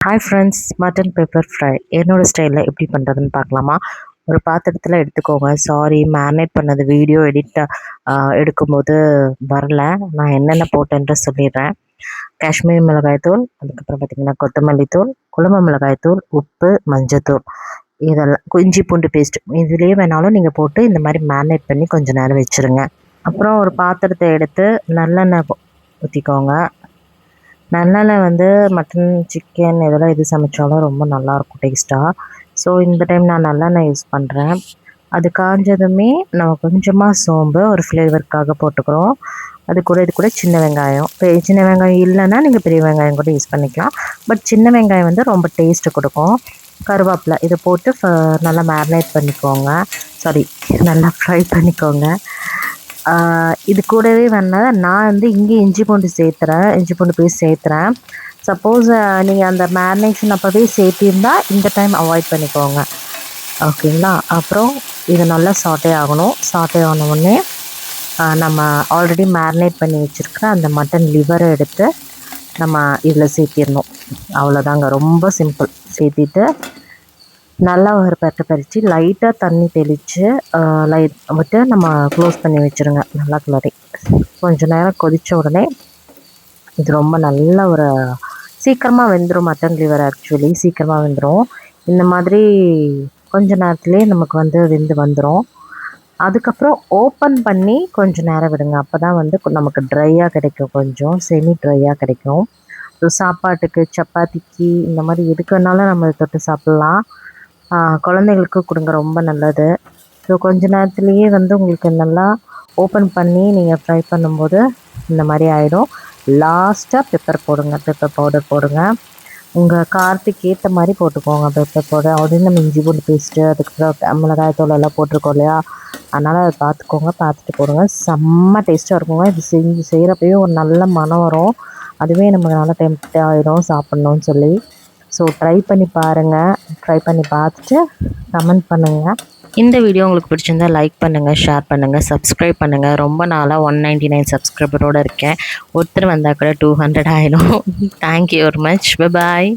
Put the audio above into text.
Hi friends, mutton pepper fry என்னோடய ஸ்டைலில் எப்படி பண்ணுறதுன்னு பார்க்கலாமா? ஒரு பாத்திரத்தில் எடுத்துக்கோங்க. சாரி, மேரினேட் பண்ணது வீடியோ எடுக்கும்போது வரல. நான் என்னென்ன போட்டேன்ற சொல்லிடுறேன். காஷ்மீரி மிளகாய்த்தூள், அதுக்கப்புறம் பார்த்திங்கன்னா கொத்தமல்லி தூள், குழம்பு மிளகாய்த்தூள், உப்பு, மஞ்சத்தூள், இதெல்லாம் இஞ்சி பூண்டு பேஸ்ட் இதுலேயே வேணாலும் நீங்கள் போட்டு இந்த மாதிரி மேரினேட் பண்ணி கொஞ்சம் நேரம் வச்சுருங்க. அப்புறம் ஒரு பாத்திரத்தை எடுத்து நல்லெண்ணெய் ஊற்றிக்கோங்க. நல்லெண்ணெய் வந்து மட்டன், சிக்கன் இதெல்லாம் எது சமைச்சாலும் ரொம்ப நல்லாயிருக்கும் டேஸ்ட்டாக. ஸோ இந்த டைம் நான் நல்லெண்ணெய் யூஸ் பண்ணுறேன். அது காஞ்சதுமே நம்ம கொஞ்சமாக சோம்பு ஒரு ஃப்ளேவருக்காக போட்டுக்கிறோம். இது கூட சின்ன வெங்காயம். சின்ன வெங்காயம் இல்லைன்னா நீங்கள் பெரிய வெங்காயம் கூட யூஸ் பண்ணிக்கலாம். பட் சின்ன வெங்காயம் வந்து ரொம்ப டேஸ்ட்டு கொடுக்கும். கருவேப்பிலை இதை போட்டு நல்லா மேரினேட் பண்ணிக்கோங்க. சாரி, நல்லா ஃப்ரை பண்ணிக்கோங்க. இது கூடவே நான் வந்து இங்கே இஞ்சி பூண்டு பேஸ்ட் சேர்த்துறேன். சப்போஸ் நீங்கள் அந்த மேரினேஷன் அப்போவே சேர்த்திருந்தா இந்த டைம் அவாய்ட் பண்ணிக்கோங்க. ஓகேங்களா? அப்புறம் இது நல்லா சாட்டே ஆகணும். சாட்டே ஆனவுடனே நம்ம ஆல்ரெடி மேரினேட் பண்ணி வச்சுருக்கிற அந்த மட்டன் லிவரை எடுத்து நம்ம இதில் சேர்த்திடணும். அவ்வளோதாங்க, ரொம்ப சிம்பிள். சேர்த்திட்டு நல்லா ஒரு பறித்து லைட்டாக தண்ணி தெளித்து விட்டு நம்ம க்ளோஸ் பண்ணி வச்சுருங்க. நல்லா கிளறி கொஞ்சம் நேரம் கொதித்த உடனே இது ரொம்ப நல்ல ஒரு சீக்கிரமாக வெந்துடும். மட்டன் லிவர் ஆக்சுவலி சீக்கிரமாக வெந்துடும். இந்த மாதிரி கொஞ்சம் நேரத்துலேயே நமக்கு வந்து வெந்து வந்துடும். அதுக்கப்புறம் ஓப்பன் பண்ணி கொஞ்சம் நேரம் விடுங்க. அப்போ தான் வந்து நமக்கு ட்ரையாக கிடைக்கும், கொஞ்சம் செமி ட்ரையாக கிடைக்கும். ஸோ சாப்பாட்டுக்கு, சப்பாத்திக்கு இந்த மாதிரி எதுக்கு வேணாலும் நம்ம தொட்டு சாப்பிட்லாம். குழந்தைங்களுக்கு கொடுங்க, ரொம்ப நல்லது. ஸோ கொஞ்ச நேரத்துலேயே வந்து உங்களுக்கு நல்லா ஓப்பன் பண்ணி நீங்கள் ஃப்ரை பண்ணும்போது இந்த மாதிரி ஆகிடும். லாஸ்ட்டாக பெப்பர் பவுடர் போடுங்க. உங்கள் காரத்துக்கு ஏற்ற மாதிரி போட்டுக்கோங்க பெப்பர் பவுடர். ஆல்ரெடி நம்ம இஞ்சி பூண்டு பேஸ்ட்டு, அதுக்கப்புறம் மிளகாய்த்தூள் எல்லாம் போட்டிருக்கோம் இல்லையா? அதனால் அதை பார்த்துட்டு போடுங்க. செம்ம டேஸ்ட்டாக இருக்குங்க. இது செய்கிறப்பவே ஒரு நல்ல மனம் வரும். அதுவே நமக்கு நல்லா டெம்ப்ட் ஆகிடும் சாப்பிட்ணுன்னு சொல்லி. ஸோ ட்ரை பண்ணி பாருங்கள். ட்ரை பண்ணி பார்த்துட்டு கமெண்ட் பண்ணுங்கள். இந்த வீடியோ உங்களுக்கு பிடிச்சிருந்தா லைக் பண்ணுங்கள், ஷேர் பண்ணுங்கள், சப்ஸ்கிரைப் பண்ணுங்கள். ரொம்ப நாளாக 199 சப்ஸ்கிரைபரோடு இருக்கேன். ஒருத்தர் வந்தால் கூட 200 ஆகிடும். Thank you very much. Bye bye.